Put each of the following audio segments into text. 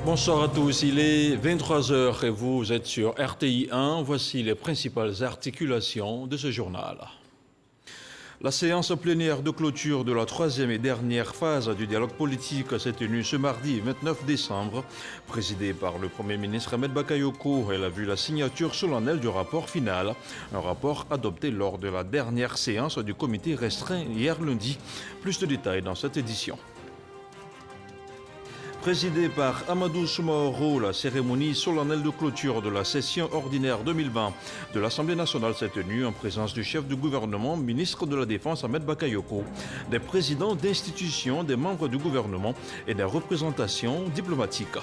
Bonsoir à tous, il est 23 heures et vous êtes sur RTI 1. Voici les principales articulations de ce journal. La séance plénière de clôture de la troisième et dernière phase du dialogue politique s'est tenue ce mardi 29 décembre. Présidée par le Premier ministre Ahmed Bakayoko, elle a vu la signature solennelle du rapport final. Un rapport adopté lors de la dernière séance du comité restreint hier lundi. Plus de détails dans cette édition. Présidée par Amadou Soumaoro, la cérémonie solennelle de clôture de la session ordinaire 2020 de l'Assemblée nationale s'est tenue en présence du chef du gouvernement, ministre de la Défense Ahmed Bakayoko, des présidents d'institutions, des membres du gouvernement et des représentations diplomatiques.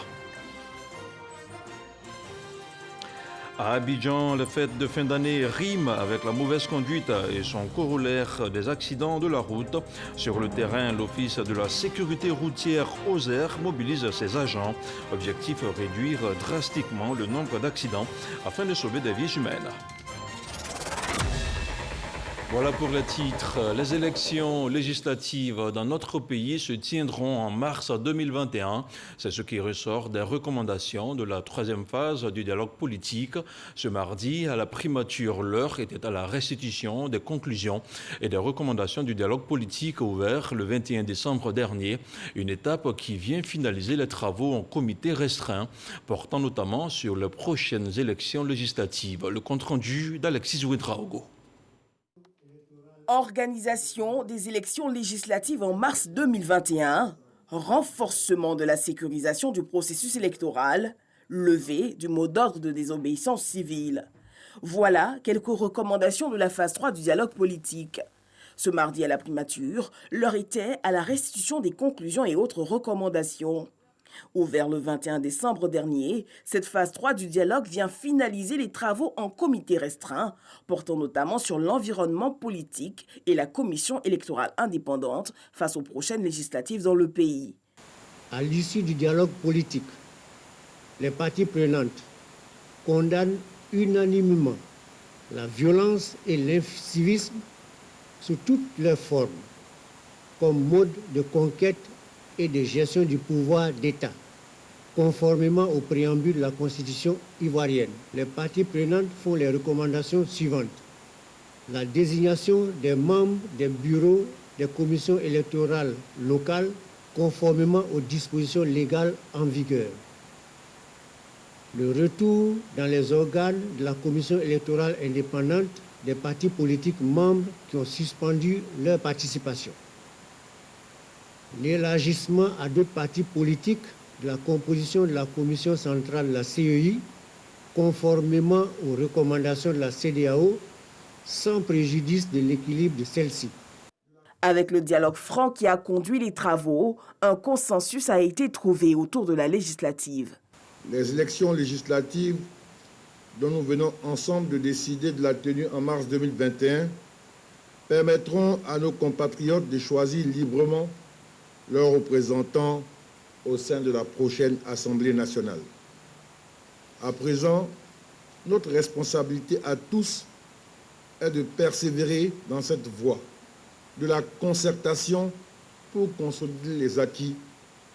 À Abidjan, les fêtes de fin d'année riment avec la mauvaise conduite et son corollaire des accidents de la route. Sur le terrain, l'Office de la sécurité routière OSER mobilise ses agents. Objectif, réduire drastiquement le nombre d'accidents afin de sauver des vies humaines. Voilà pour les titres. Les élections législatives dans notre pays se tiendront en mars 2021. C'est ce qui ressort des recommandations de la troisième phase du dialogue politique. Ce mardi, à la primature, l'heure était à la restitution des conclusions et des recommandations du dialogue politique ouvert le 21 décembre dernier. Une étape qui vient finaliser les travaux en comité restreint, portant notamment sur les prochaines élections législatives. Le compte-rendu d'Alexis Ouedraogo. Organisation des élections législatives en mars 2021, renforcement de la sécurisation du processus électoral, levée du mot d'ordre de désobéissance civile. Voilà quelques recommandations de la phase 3 du dialogue politique. Ce mardi à la primature, l'heure était à la restitution des conclusions et autres recommandations. Ouvert le 21 décembre dernier, cette phase 3 du dialogue vient finaliser les travaux en comité restreint, portant notamment sur l'environnement politique et la commission électorale indépendante face aux prochaines législatives dans le pays. À l'issue du dialogue politique, les parties prenantes condamnent unanimement la violence et l'incivisme sous toutes leurs formes, comme mode de conquête et de gestion du pouvoir d'État. Conformément au préambule de la Constitution ivoirienne, les parties prenantes font les recommandations suivantes. La désignation des membres des bureaux des commissions électorales locales conformément aux dispositions légales en vigueur. Le retour dans les organes de la commission électorale indépendante des partis politiques membres qui ont suspendu leur participation. L'élargissement à d'autres partis politiques de la composition de la commission centrale de la CEI, conformément aux recommandations de la CEDEAO, sans préjudice de l'équilibre de celle-ci. Avec le dialogue franc qui a conduit les travaux, un consensus a été trouvé autour de la législative. Les élections législatives dont nous venons ensemble de décider de la tenue en mars 2021 permettront à nos compatriotes de choisir librement leurs représentants au sein de la prochaine Assemblée nationale. À présent, notre responsabilité à tous est de persévérer dans cette voie de la concertation pour consolider les acquis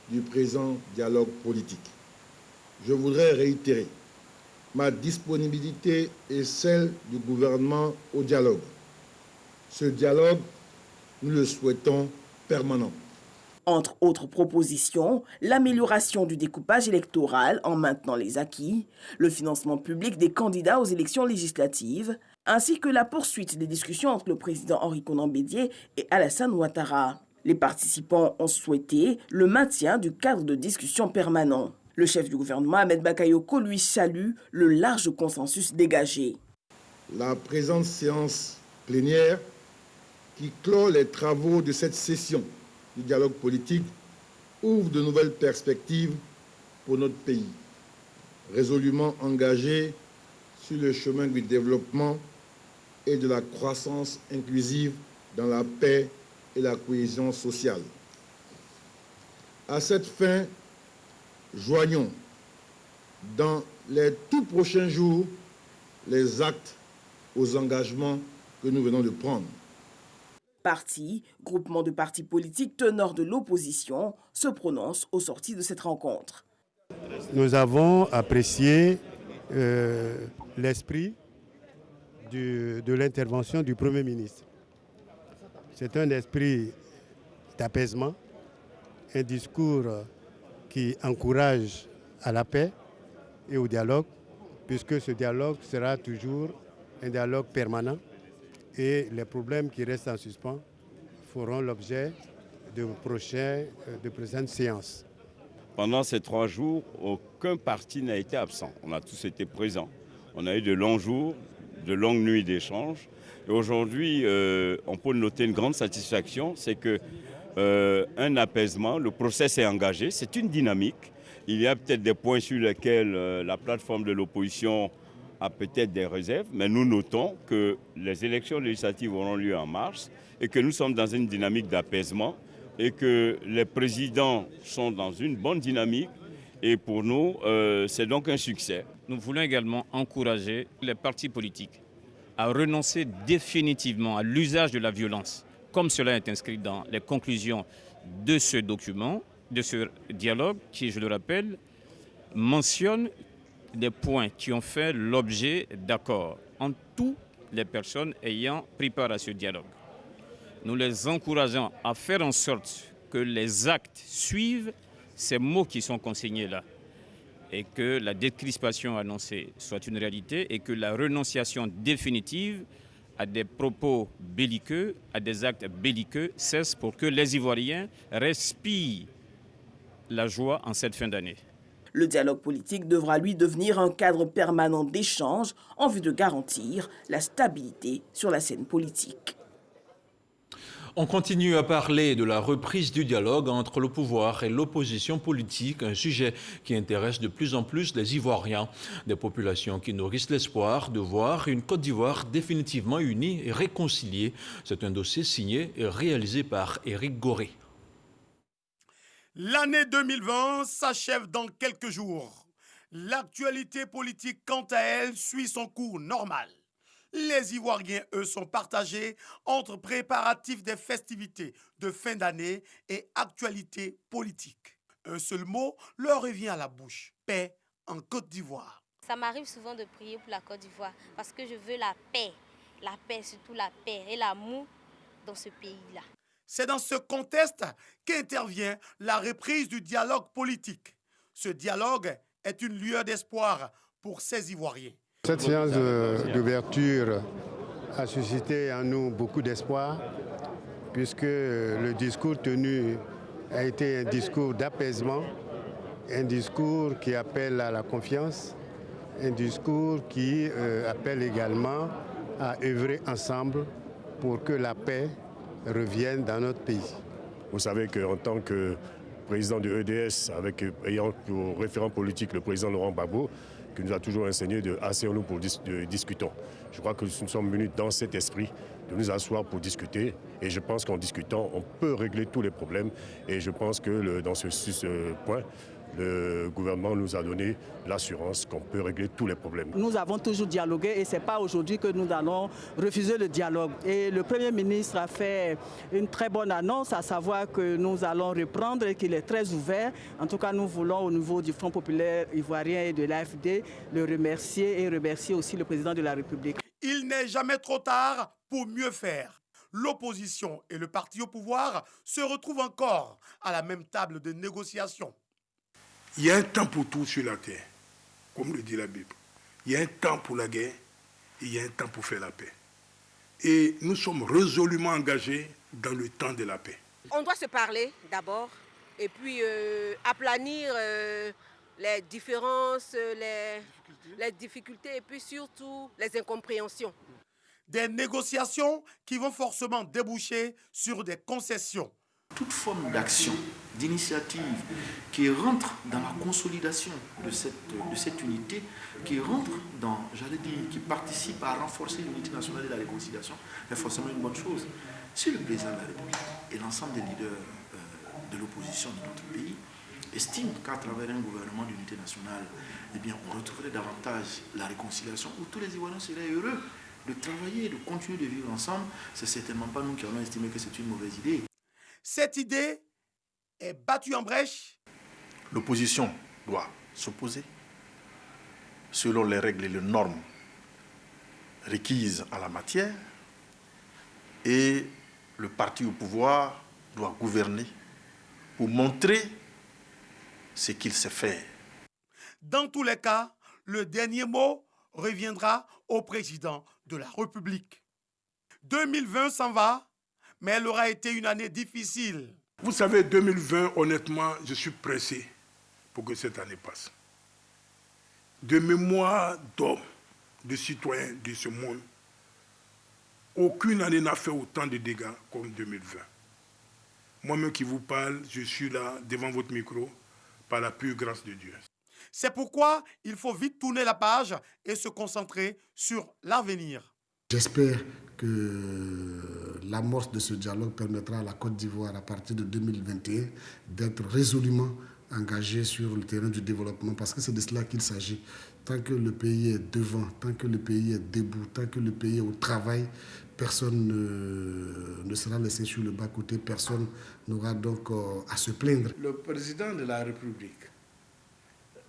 du présent dialogue politique. Je voudrais réitérer ma disponibilité et celle du gouvernement au dialogue. Ce dialogue, nous le souhaitons permanent. Entre autres propositions, l'amélioration du découpage électoral en maintenant les acquis, le financement public des candidats aux élections législatives, ainsi que la poursuite des discussions entre le président Henri Konan Bédié et Alassane Ouattara. Les participants ont souhaité le maintien du cadre de discussion permanent. Le chef du gouvernement, Ahmed Bakayoko, lui salue le large consensus dégagé. La présente séance plénière qui clôt les travaux de cette session du dialogue politique ouvre de nouvelles perspectives pour notre pays, résolument engagé sur le chemin du développement et de la croissance inclusive dans la paix et la cohésion sociale. À cette fin, joignons dans les tout prochains jours les actes aux engagements que nous venons de prendre. Partis, groupement de partis politiques teneurs de l'opposition, se prononcent au sorti de cette rencontre. Nous avons apprécié l'esprit de l'intervention du Premier ministre. C'est un esprit d'apaisement, un discours qui encourage à la paix et au dialogue, puisque ce dialogue sera toujours un dialogue permanent et les problèmes qui restent en suspens feront l'objet de prochaines séances. Pendant ces 3 jours, aucun parti n'a été absent. On a tous été présents. On a eu de longs jours, de longues nuits d'échanges. Et aujourd'hui, on peut noter une grande satisfaction, c'est qu'un apaisement, le process est engagé, c'est une dynamique. Il y a peut-être des points sur lesquels la plateforme de l'opposition a peut-être des réserves, mais nous notons que les élections législatives auront lieu en mars et que nous sommes dans une dynamique d'apaisement et que les présidents sont dans une bonne dynamique. Et pour nous, c'est donc un succès. Nous voulons également encourager les partis politiques à renoncer définitivement à l'usage de la violence, comme cela est inscrit dans les conclusions de ce document, de ce dialogue, qui, je le rappelle, mentionne des points qui ont fait l'objet d'accords entre toutes les personnes ayant pris part à ce dialogue. Nous les encourageons à faire en sorte que les actes suivent ces mots qui sont consignés là, et que la décrispation annoncée soit une réalité et que la renonciation définitive à des propos belliqueux, à des actes belliqueux cesse pour que les Ivoiriens respirent la joie en cette fin d'année. Le dialogue politique devra lui devenir un cadre permanent d'échange en vue de garantir la stabilité sur la scène politique. On continue à parler de la reprise du dialogue entre le pouvoir et l'opposition politique, un sujet qui intéresse de plus en plus les Ivoiriens, des populations qui nourrissent l'espoir de voir une Côte d'Ivoire définitivement unie et réconciliée. C'est un dossier signé et réalisé par Éric Goré. L'année 2020 s'achève dans quelques jours. L'actualité politique, quant à elle, suit son cours normal. Les Ivoiriens, eux, sont partagés entre préparatifs des festivités de fin d'année et actualité politique. Un seul mot leur revient à la bouche, paix en Côte d'Ivoire. Ça m'arrive souvent de prier pour la Côte d'Ivoire parce que je veux la paix, surtout la paix et l'amour dans ce pays-là. C'est dans ce contexte qu'intervient la reprise du dialogue politique. Ce dialogue est une lueur d'espoir pour ces Ivoiriens. Cette séance d'ouverture a suscité en nous beaucoup d'espoir, puisque le discours tenu a été un discours d'apaisement, un discours qui appelle à la confiance, un discours qui appelle également à œuvrer ensemble pour que la paix revienne dans notre pays. Vous savez qu'en tant que président de EDS, ayant pour référent politique le président Laurent Gbagbo, qui nous a toujours enseigné de asseyons-nous pour discutons. Je crois que nous sommes venus dans cet esprit de nous asseoir pour discuter et je pense qu'en discutant, on peut régler tous les problèmes et je pense que dans ce point, le gouvernement nous a donné l'assurance qu'on peut régler tous les problèmes. Nous avons toujours dialogué et ce n'est pas aujourd'hui que nous allons refuser le dialogue. Et le Premier ministre a fait une très bonne annonce, à savoir que nous allons reprendre et qu'il est très ouvert. En tout cas, nous voulons au niveau du Front populaire ivoirien et de l'AFD le remercier et remercier aussi le président de la République. Il n'est jamais trop tard pour mieux faire. L'opposition et le parti au pouvoir se retrouvent encore à la même table de négociation. Il y a un temps pour tout sur la terre, comme le dit la Bible. Il y a un temps pour la guerre et il y a un temps pour faire la paix. Et nous sommes résolument engagés dans le temps de la paix. On doit se parler d'abord et puis aplanir les différences, les difficultés et puis surtout les incompréhensions. Des négociations qui vont forcément déboucher sur des concessions. Toute forme d'action, d'initiative qui rentre dans la consolidation de cette unité, qui rentre dans, qui participe à renforcer l'unité nationale et la réconciliation, est forcément une bonne chose. Si le président de la République et l'ensemble des leaders de l'opposition de notre pays estiment qu'à travers un gouvernement d'unité nationale, eh bien, on retrouverait davantage la réconciliation, où tous les Ivoiriens seraient heureux de travailler, de continuer de vivre ensemble, c'est certainement pas nous qui allons estimer que c'est une mauvaise idée. Cette idée est battue en brèche. L'opposition doit s'opposer selon les règles et les normes requises en la matière, et le parti au pouvoir doit gouverner pour montrer ce qu'il sait faire. Dans tous les cas, le dernier mot reviendra au président de la République. 2020 s'en va, mais elle aura été une année difficile. Vous savez, 2020, honnêtement, je suis pressé pour que cette année passe. De mémoire d'hommes, de citoyens de ce monde, aucune année n'a fait autant de dégâts comme 2020. Moi-même qui vous parle, je suis là devant votre micro par la pure grâce de Dieu. C'est pourquoi il faut vite tourner la page et se concentrer sur l'avenir. J'espère que l'amorce de ce dialogue permettra à la Côte d'Ivoire, à partir de 2021, d'être résolument engagée sur le terrain du développement, parce que c'est de cela qu'il s'agit. Tant que le pays est devant, tant que le pays est debout, tant que le pays est au travail, personne ne sera laissé sur le bas-côté, personne n'aura donc à se plaindre. Le président de la République,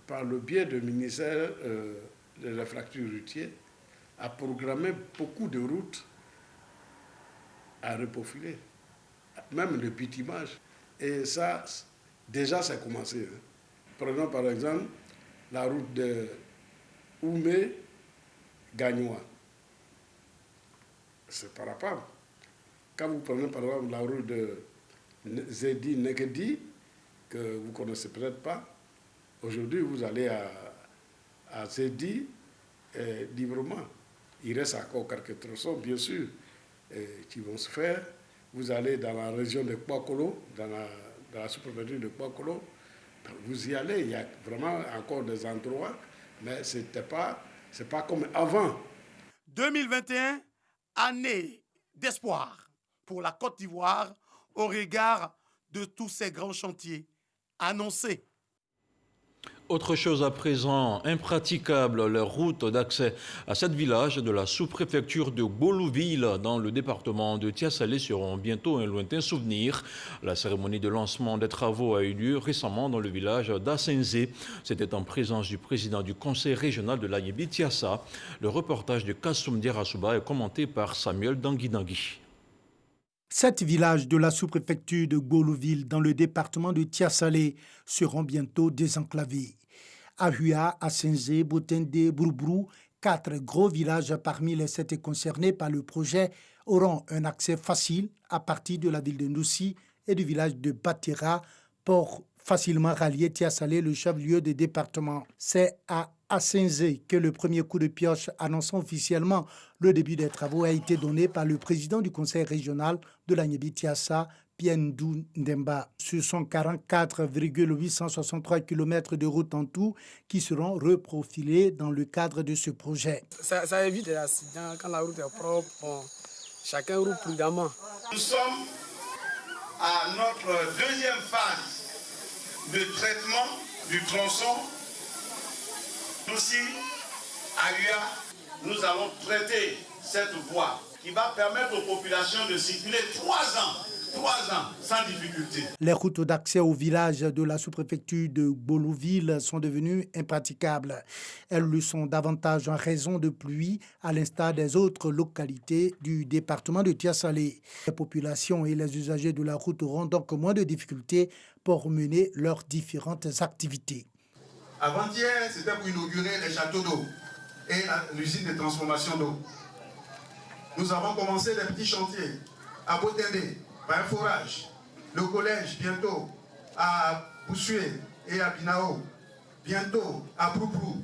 par le biais du ministère de l'infrastructure routière, a programmé beaucoup de routes à reprofiler, même le bitumage. Et ça, déjà, ça a commencé. Prenons par exemple la route de Oumé-Gagnois. C'est pas rapport. Quand vous prenez par exemple la route de Zedi-Nekedi, que vous ne connaissez peut-être pas, aujourd'hui vous allez à Zedi librement. Il reste encore quelques tronçons, bien sûr, qui vont se faire. Vous allez dans la région de Kouakolo, dans la sous-préfecture de Kouakolo, vous y allez, il y a vraiment encore des endroits, mais c'est pas comme avant. 2021, année d'espoir pour la Côte d'Ivoire au regard de tous ces grands chantiers annoncés. Autre chose à présent, impraticable, les routes d'accès à cet village de la sous-préfecture de Gbolouville dans le département de Tiassalé seront bientôt un lointain souvenir. La cérémonie de lancement des travaux a eu lieu récemment dans le village d'Assenzé. C'était en présence du président du conseil régional de l'Agnébi-Tiassa. Le reportage de Kassoum Diarasouba est commenté par Samuel Dangui-Dangui. 7 villages de la sous-préfecture de Gbolouville dans le département de Tiassalé seront bientôt désenclavés. Ahua, Assenzé, Botende, Broubrou, 4 gros villages parmi les 7 concernés par le projet auront un accès facile à partir de la ville de Noussi et du village de Batera pour facilement rallier Tiassalé, le chef-lieu du département. C'est à Assenzé que le premier coup de pioche annonçant officiellement le début des travaux a été donné par le président du conseil régional de l'Agnébi-Tiassa, Piendou Ndemba. Ce sont 44,863 km de route en tout qui seront reprofilés dans le cadre de ce projet. Ça évite les accidents quand la route est propre. Bon, chacun roule prudemment. Nous sommes à notre deuxième phase de traitement du tronçon. Aussi, à UA, nous allons traiter cette voie qui va permettre aux populations de circuler 3 ans sans difficulté. Les routes d'accès au village de la sous-préfecture de Gbolouville sont devenues impraticables. Elles le sont davantage en raison de pluie, à l'instar des autres localités du département de Tiassalé. Les populations et les usagers de la route auront donc moins de difficultés pour mener leurs différentes activités. Avant-hier, c'était pour inaugurer les châteaux d'eau et l'usine de transformation d'eau. Nous avons commencé les petits chantiers à Botende, par un forage, le collège bientôt à Boussoué et à Binao, bientôt à Broubrou.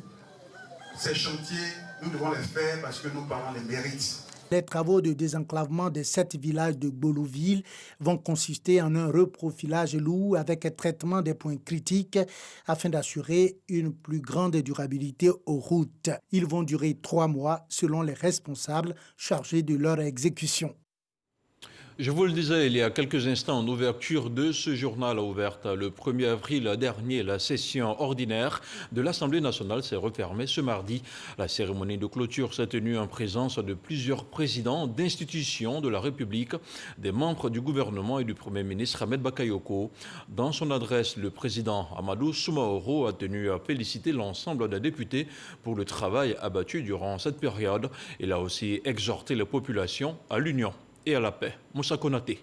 Ces chantiers, nous devons les faire parce que nos parents les méritent. Les travaux de désenclavement des 7 villages de Gbolouville vont consister en un reprofilage lourd avec un traitement des points critiques afin d'assurer une plus grande durabilité aux routes. Ils vont durer 3 mois selon les responsables chargés de leur exécution. Je vous le disais il y a quelques instants, en ouverture de ce journal ouverte le 1er avril dernier, la session ordinaire de l'Assemblée nationale s'est refermée ce mardi. La cérémonie de clôture s'est tenue en présence de plusieurs présidents d'institutions de la République, des membres du gouvernement et du Premier ministre Ahmed Bakayoko. Dans son adresse, le président Amadou Soumaoro a tenu à féliciter l'ensemble des députés pour le travail abattu durant cette période. Il a aussi exhorté les populations à l'union et à la paix. Moussa Konaté.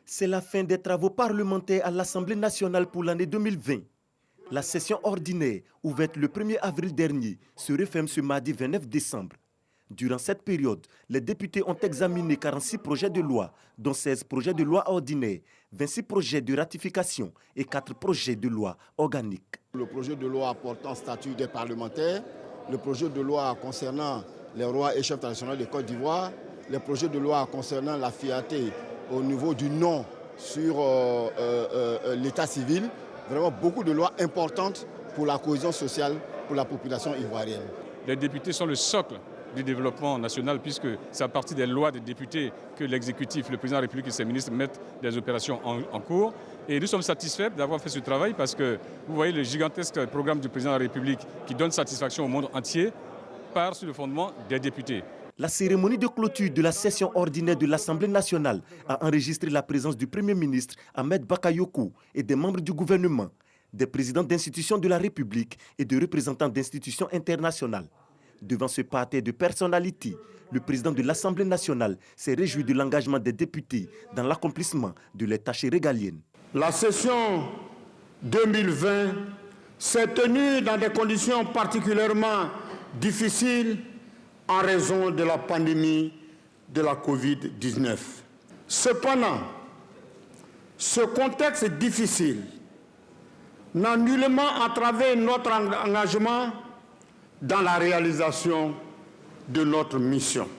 C'est la fin des travaux parlementaires à l'Assemblée nationale pour l'année 2020. La session ordinaire, ouverte le 1er avril dernier, se referme ce mardi 29 décembre. Durant cette période, les députés ont examiné 46 projets de loi, dont 16 projets de loi ordinaires, 26 projets de ratification et 4 projets de loi organiques. Le projet de loi portant statut des parlementaires, le projet de loi concernant les rois et chefs traditionnels de Côte d'Ivoire, les projets de loi concernant la fiabilité au niveau du nom sur l'état civil, vraiment beaucoup de lois importantes pour la cohésion sociale, pour la population ivoirienne. Les députés sont le socle du développement national puisque c'est à partir des lois des députés que l'exécutif, le président de la République et ses ministres mettent des opérations en cours. Et nous sommes satisfaits d'avoir fait ce travail parce que vous voyez le gigantesque programme du président de la République qui donne satisfaction au monde entier part sur le fondement des députés. La cérémonie de clôture de la session ordinaire de l'Assemblée nationale a enregistré la présence du Premier ministre Ahmed Bakayoko et des membres du gouvernement, des présidents d'institutions de la République et de représentants d'institutions internationales. Devant ce parterre de personnalités, le président de l'Assemblée nationale s'est réjoui de l'engagement des députés dans l'accomplissement de leurs tâches régaliennes. La session 2020 s'est tenue dans des conditions particulièrement difficiles en raison de la pandémie de la Covid-19. Cependant, ce contexte difficile n'a nullement entravé notre engagement dans la réalisation de notre mission.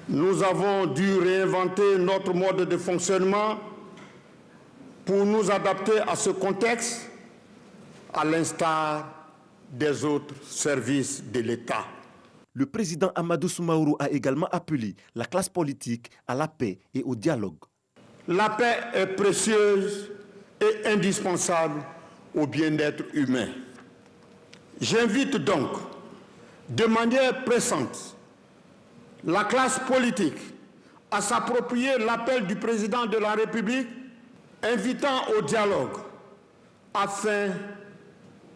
Nous avons dû réinventer notre mode de fonctionnement pour nous adapter à ce contexte, à l'instar des autres services de l'État. Le président Amadou Soumaoro a également appelé la classe politique à la paix et au dialogue. La paix est précieuse et indispensable au bien-être humain. J'invite donc de manière pressante la classe politique à s'approprier l'appel du président de la République invitant au dialogue afin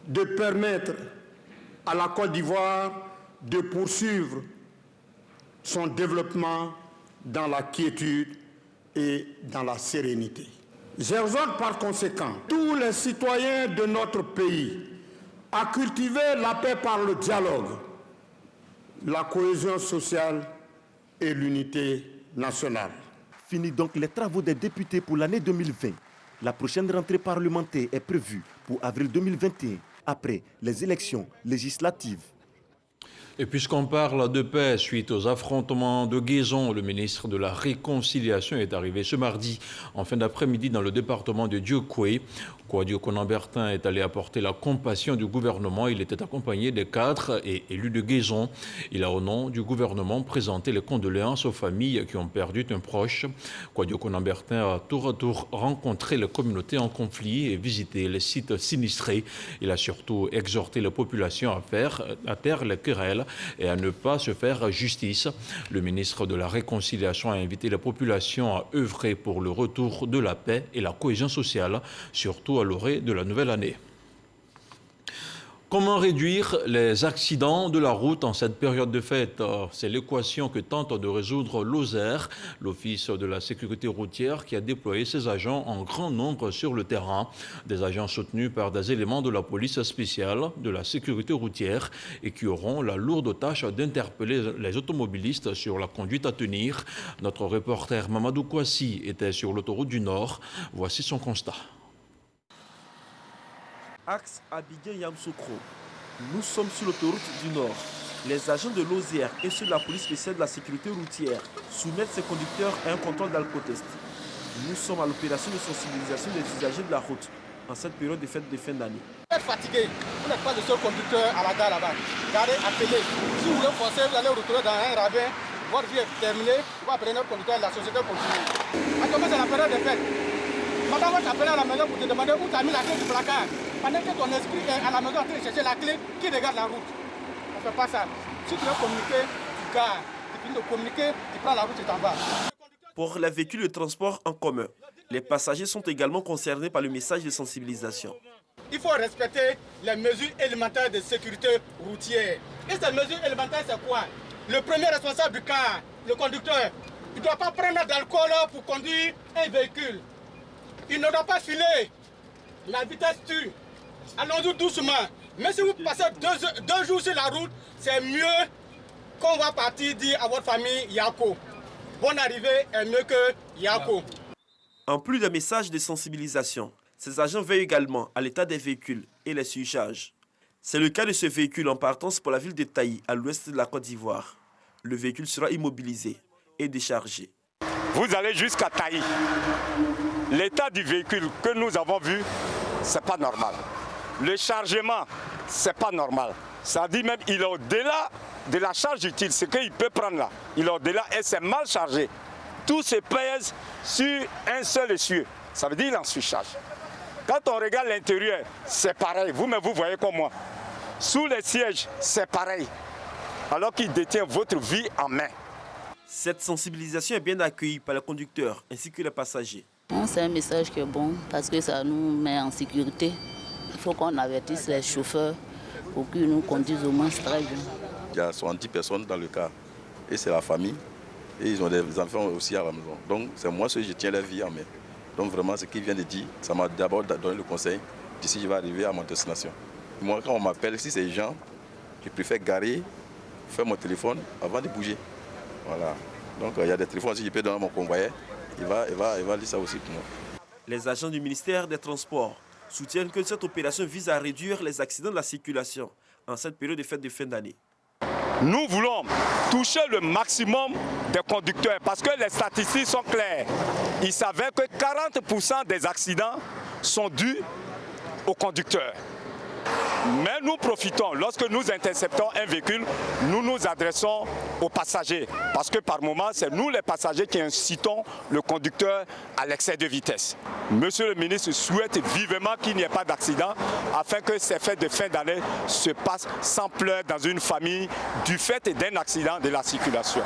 de permettre à la Côte d'Ivoire de poursuivre son développement dans la quiétude et dans la sérénité. J'exhorte par conséquent tous les citoyens de notre pays à cultiver la paix par le dialogue, la cohésion sociale et l'unité nationale. Fini donc les travaux des députés pour l'année 2020. La prochaine rentrée parlementaire est prévue pour avril 2021, après les élections législatives. Et puisqu'on parle de paix suite aux affrontements de Guézon, le ministre de la Réconciliation est arrivé ce mardi en fin d'après-midi dans le département de Diokoué. Kouadio Konambertin est allé apporter la compassion du gouvernement. Il était accompagné des cadres et élus de Guézon. Il a au nom du gouvernement présenté les condoléances aux familles qui ont perdu un proche. Kouadio Konambertin a tour à tour rencontré les communautés en conflit et visité les sites sinistrés. Il a surtout exhorté la population à taire les querelles et à ne pas se faire justice. Le ministre de la Réconciliation a invité la population à œuvrer pour le retour de la paix et la cohésion sociale, surtout à l'orée de la nouvelle année. Comment réduire les accidents de la route en cette période de fête? C'est l'équation que tente de résoudre l'OSER, l'Office de la sécurité routière, qui a déployé ses agents en grand nombre sur le terrain. Des agents soutenus par des éléments de la police spéciale, de la sécurité routière, et qui auront la lourde tâche d'interpeller les automobilistes sur la conduite à tenir. Notre reporter Mamadou Kouassi était sur l'autoroute du Nord. Voici son constat. Axe Abidjan-Yamsoukro. Nous sommes sur l'autoroute du Nord. Les agents de l'OSER et ceux de la police spéciale de la sécurité routière soumettent ces conducteurs à un contrôle d'alcotest. Nous sommes à l'opération de sensibilisation des usagers de la route en cette période de fête de fin d'année. Vous êtes fatigué, vous n'êtes pas le seul conducteur à la gare là-bas. Gardez, appelez. Si vous voulez forcer, vous allez retourner dans un ravin, votre vie est terminée, vous appelez notre conducteur et la société continue. Actuellement, c'est la période des fêtes. Madame va t'appeler à la maison pour te demander où tu as mis la clé du placard. Pendant que ton esprit est à la maison en train de chercher la clé, qui regarde la route. On ne fait pas ça. Si tu veux communiquer, tu gares. Tu finis de communiquer, tu prends la route et t'en vas. Pour les véhicules de transport en commun, les passagers sont également concernés par le message de sensibilisation. Il faut respecter les mesures élémentaires de sécurité routière. Et ces mesures élémentaires, c'est quoi? Le premier responsable du car, le conducteur, il ne doit pas prendre d'alcool pour conduire un véhicule. Il ne doit pas filer. La vitesse tue. Allons-y doucement. Mais si vous passez deux jours sur la route, c'est mieux qu'on va partir dire à votre famille Yako. Bonne arrivée est mieux que Yako. En plus des messages de sensibilisation, ces agents veillent également à l'état des véhicules et les surcharges. C'est le cas de ce véhicule en partance pour la ville de Taï, à l'ouest de la Côte d'Ivoire. Le véhicule sera immobilisé et déchargé. Vous allez jusqu'à Taï. L'état du véhicule que nous avons vu, c'est pas normal. Le chargement, c'est pas normal. Ça dit même qu'il est au-delà de la charge utile, ce qu'il peut prendre là. Il est au-delà et c'est mal chargé. Tout se pèse sur un seul essieu. Ça veut dire qu'il est en surcharge. Quand on regarde l'intérieur, c'est pareil. Vous-même, vous voyez comme moi. Sous les sièges, c'est pareil. Alors qu'il détient votre vie en main. Cette sensibilisation est bien accueillie par les conducteurs ainsi que les passagers. C'est un message qui est bon parce que ça nous met en sécurité. Il faut qu'on avertisse les chauffeurs pour qu'ils nous conduisent au moins très bien. Il y a 70 personnes dans le car et c'est la famille. Et ils ont des enfants aussi à la maison. Donc c'est moi que je tiens la vie en main. Donc vraiment ce qu'il vient de dire, ça m'a d'abord donné le conseil. D'ici je vais arriver à mon destination. Moi quand on m'appelle, si c'est gens, je préfère garer, faire mon téléphone avant de bouger. Voilà. Donc il y a des téléphones aussi, je peux donner à mon convoyeur. Il va lire ça aussi pour moi. Les agents du ministère des Transports soutiennent que cette opération vise à réduire les accidents de la circulation en cette période de fête de fin d'année. Nous voulons toucher le maximum des conducteurs parce que les statistiques sont claires. Il s'avère que 40% des accidents sont dus aux conducteurs. Mais nous profitons, lorsque nous interceptons un véhicule, nous nous adressons aux passagers. Parce que par moment, c'est nous les passagers qui incitons le conducteur à l'excès de vitesse. Monsieur le ministre souhaite vivement qu'il n'y ait pas d'accident afin que ces fêtes de fin d'année se passent sans pleurs dans une famille du fait d'un accident de la circulation.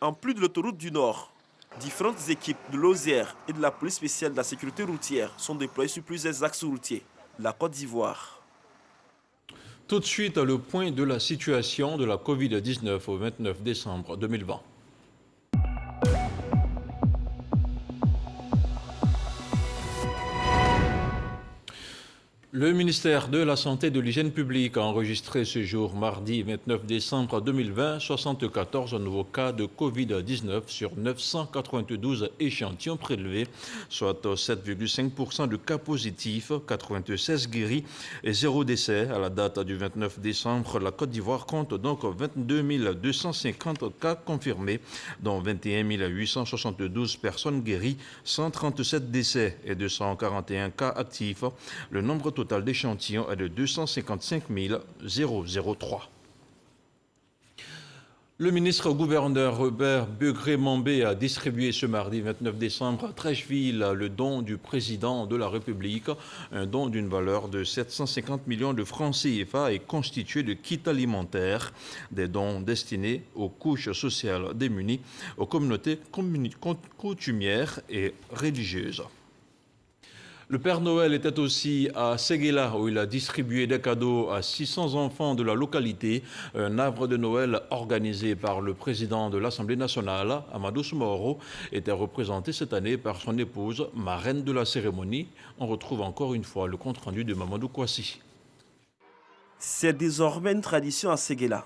En plus de l'autoroute du Nord, différentes équipes de l'OSER et de la police spéciale de la sécurité routière sont déployées sur plusieurs axes routiers. La Côte d'Ivoire. Tout de suite, le point de la situation de la Covid-19 au 29 décembre 2020. Le ministère de la Santé et de l'Hygiène publique a enregistré ce jour, mardi 29 décembre 2020, 74 nouveaux cas de Covid-19 sur 992 échantillons prélevés, soit 7,5% de cas positifs, 96 guéris et 0 décès. À la date du 29 décembre, la Côte d'Ivoire compte donc 22 250 cas confirmés, dont 21 872 personnes guéries, 137 décès et 241 cas actifs. Le nombre total d'échantillons est de 255 003. Le ministre-gouverneur Robert Begré-Mambé a distribué ce mardi 29 décembre à Treichville le don du président de la République. Un don d'une valeur de 750 millions de francs CFA est constitué de kits alimentaires, des dons destinés aux couches sociales démunies, aux communautés coutumières et religieuses. Le Père Noël était aussi à Séguéla où il a distribué des cadeaux à 600 enfants de la localité. Un arbre de Noël organisé par le président de l'Assemblée nationale, Amadou Soumaoro, était représenté cette année par son épouse, marraine de la cérémonie. On retrouve encore une fois le compte-rendu de Mamadou Kouassi. C'est désormais une tradition à Séguéla.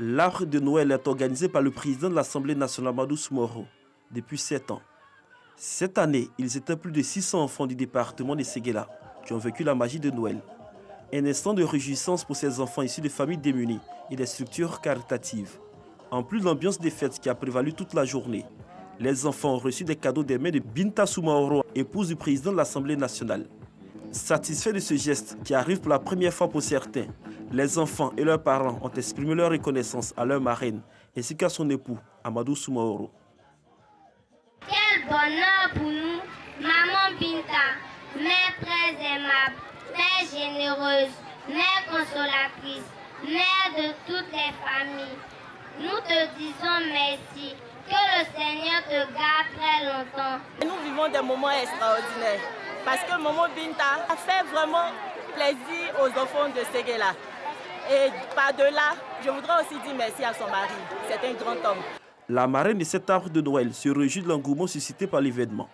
L'arbre de Noël est organisé par le président de l'Assemblée nationale, Amadou Soumaoro, depuis 7 ans. Cette année, ils étaient plus de 600 enfants du département de Séguéla qui ont vécu la magie de Noël. Un instant de réjouissance pour ces enfants issus de familles démunies et des structures caritatives. En plus de l'ambiance des fêtes qui a prévalu toute la journée, les enfants ont reçu des cadeaux des mains de Binta Soumaoro, épouse du président de l'Assemblée nationale. Satisfait de ce geste qui arrive pour la première fois pour certains, Les enfants et leurs parents ont exprimé leur reconnaissance à leur marraine ainsi qu'à son époux, Amadou Soumaoro. Quel bonheur pour nous, maman Binta, mère très aimable, mère généreuse, mère consolatrice, mère de toutes les familles. Nous te disons merci, que le Seigneur te garde très longtemps. Nous vivons des moments extraordinaires parce que maman Binta a fait vraiment plaisir aux enfants de Séguéla. Et par-delà, je voudrais aussi dire merci à son mari. C'est un grand homme. La marraine de cet arbre de Noël se réjouit de l'engouement suscité par l'événement.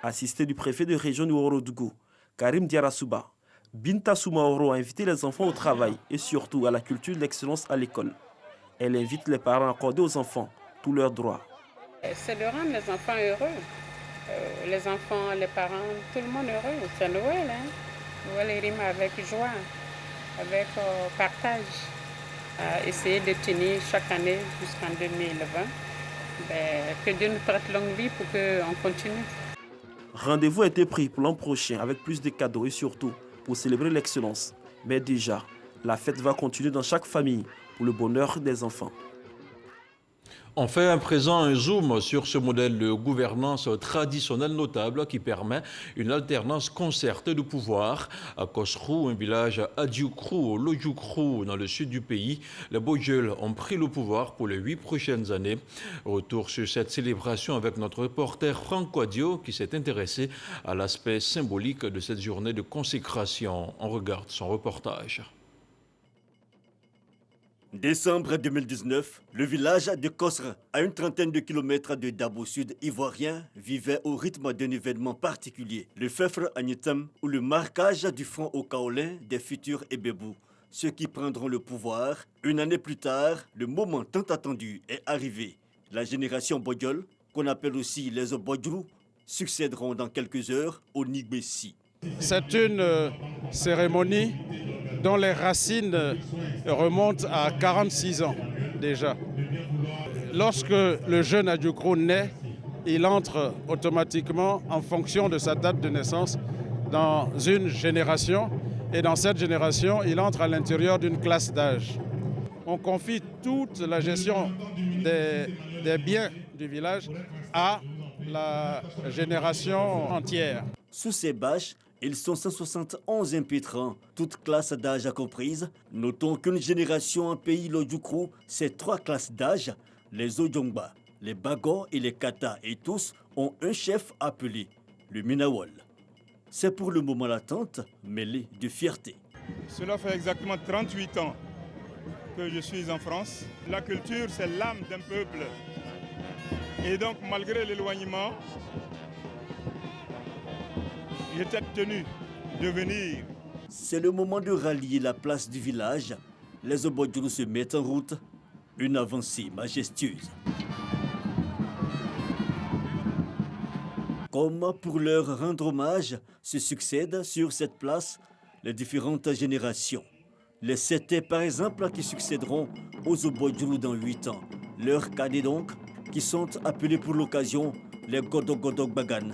Assistée du préfet de région du Ouorodougou, Karim Diarasouba, Binta Soumaoro a invité les enfants au travail et surtout à la culture de l'excellence à l'école. Elle invite les parents à accorder aux enfants tous leurs droits. C'est de rendre les enfants heureux. Les enfants, les parents, tout le monde heureux. C'est Noël, hein? Noël rime avec joie, avec partage. Essayer de tenir chaque année jusqu'en 2020. Que Dieu nous prête longue vie pour qu'on continue. Rendez-vous a été pris pour l'an prochain avec plus de cadeaux et surtout pour célébrer l'excellence. Mais déjà, la fête va continuer dans chaque famille pour le bonheur des enfants. On fait à présent un zoom sur ce modèle de gouvernance traditionnelle notable qui permet une alternance concertée de pouvoir. À Kosrou, un village à Djoukrou, au Lodjoukrou, dans le sud du pays, les Bodjeuls ont pris le pouvoir pour les 8 prochaines années. Retour sur cette célébration avec notre reporter Franck Quadio qui s'est intéressé à l'aspect symbolique de cette journée de consécration. On regarde son reportage. Décembre 2019, le village de Kosra, à une trentaine de kilomètres de Dabo Sud ivoirien, vivait au rythme d'un événement particulier, le Fefre Agnetam, ou le marquage du front au Kaolin des futurs Ebebou, ceux qui prendront le pouvoir. Une année plus tard, le moment tant attendu est arrivé. La génération Bodjol, qu'on appelle aussi les Obodjrou, succéderont dans quelques heures au Nigbessi. C'est une cérémonie dont les racines remontent à 46 ans déjà. Lorsque le jeune Adjoukro naît, il entre automatiquement en fonction de sa date de naissance dans une génération et dans cette génération, il entre à l'intérieur d'une classe d'âge. On confie toute la gestion des biens du village à la génération entière. Sous ces bâches, ils sont 171 impétrants, toutes classes d'âge comprises. Notons qu'une génération en pays Lodjoukrou, c'est 3 classes d'âge, les Ojongba, les Bago et les Kata, et tous ont un chef appelé le Minawol. C'est pour le moment l'attente, mêlée de fierté. Cela fait exactement 38 ans que je suis en France. La culture, c'est l'âme d'un peuple. Et donc, malgré l'éloignement, j'étais tenu de venir. C'est le moment de rallier la place du village. Les Obodjrou se mettent en route. Une avancée majestueuse. Comme pour leur rendre hommage, se succèdent sur cette place les différentes générations. Les 7 par exemple qui succéderont aux Obodjrou dans 8 ans. Leurs cadets donc, qui sont appelés pour l'occasion les Godog Bagan.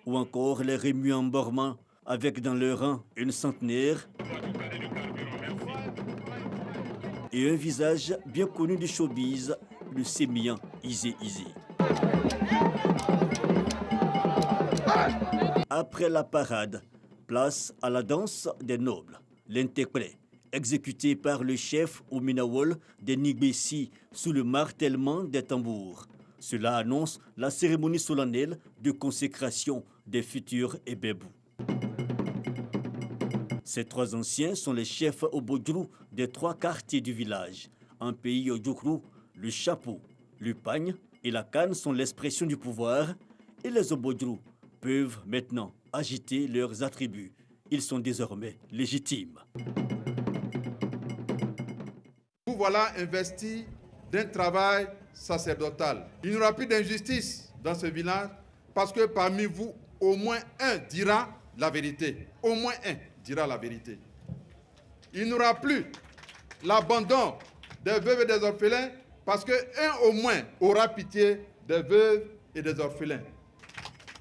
Ou encore les Rémuan Borman, avec dans leur rang une centenaire et un visage bien connu du showbiz, le sémillant Izé Izé. Après la parade, place à la danse des nobles, l'interprète, exécuté par le chef au Minawol des Nigbessi sous le martèlement des tambours. Cela annonce la cérémonie solennelle de consécration des futurs Ebebou. Ces 3 anciens sont les chefs Obodjrou des 3 quartiers du village. En pays Odjoukrou, le chapeau, le pagne et la canne sont l'expression du pouvoir et les Obodjrou peuvent maintenant agiter leurs attributs. Ils sont désormais légitimes. Vous voilà investis d'un travail sacerdotal. Il n'y aura plus d'injustice dans ce village parce que parmi vous, au moins un dira la vérité. Au moins un dira la vérité. Il n'y aura plus l'abandon des veuves et des orphelins parce qu'un au moins aura pitié des veuves et des orphelins.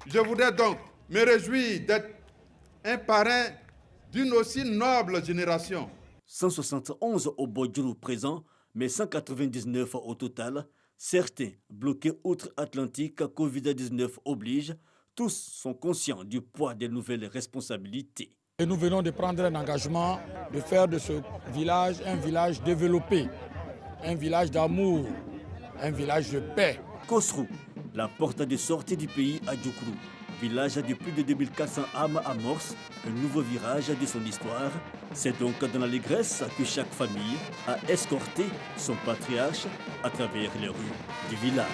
Je voudrais donc me réjouir d'être un parrain d'une aussi noble génération. 171 au Bodjourou présents, mais 199 au total. Certains bloqués outre-Atlantique, Covid-19 oblige. Tous sont conscients du poids des nouvelles responsabilités. Et nous venons de prendre un engagement de faire de ce village un village développé, un village d'amour, un village de paix. Kosrou, la porte de sortie du pays à Djoukrou. Village de plus de 2400 âmes amorce un nouveau virage de son histoire. C'est donc dans l'allégresse que chaque famille a escorté son patriarche à travers les rues du village.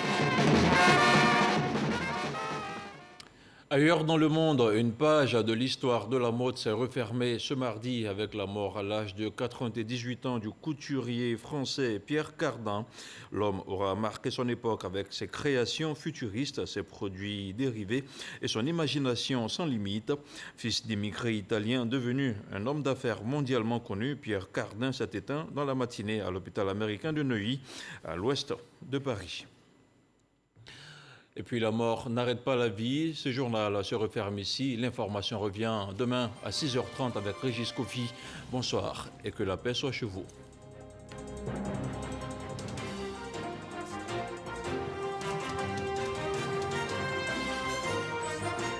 Ailleurs dans le monde, une page de l'histoire de la mode s'est refermée ce mardi avec la mort à l'âge de 98 ans du couturier français Pierre Cardin. L'homme aura marqué son époque avec ses créations futuristes, ses produits dérivés et son imagination sans limite. Fils d'immigrés italiens devenu un homme d'affaires mondialement connu, Pierre Cardin s'est éteint dans la matinée à l'hôpital américain de Neuilly, à l'ouest de Paris. Et puis la mort n'arrête pas la vie. Ce journal se referme ici. L'information revient demain à 6h30 avec Régis Kofi. Bonsoir et que la paix soit chez vous.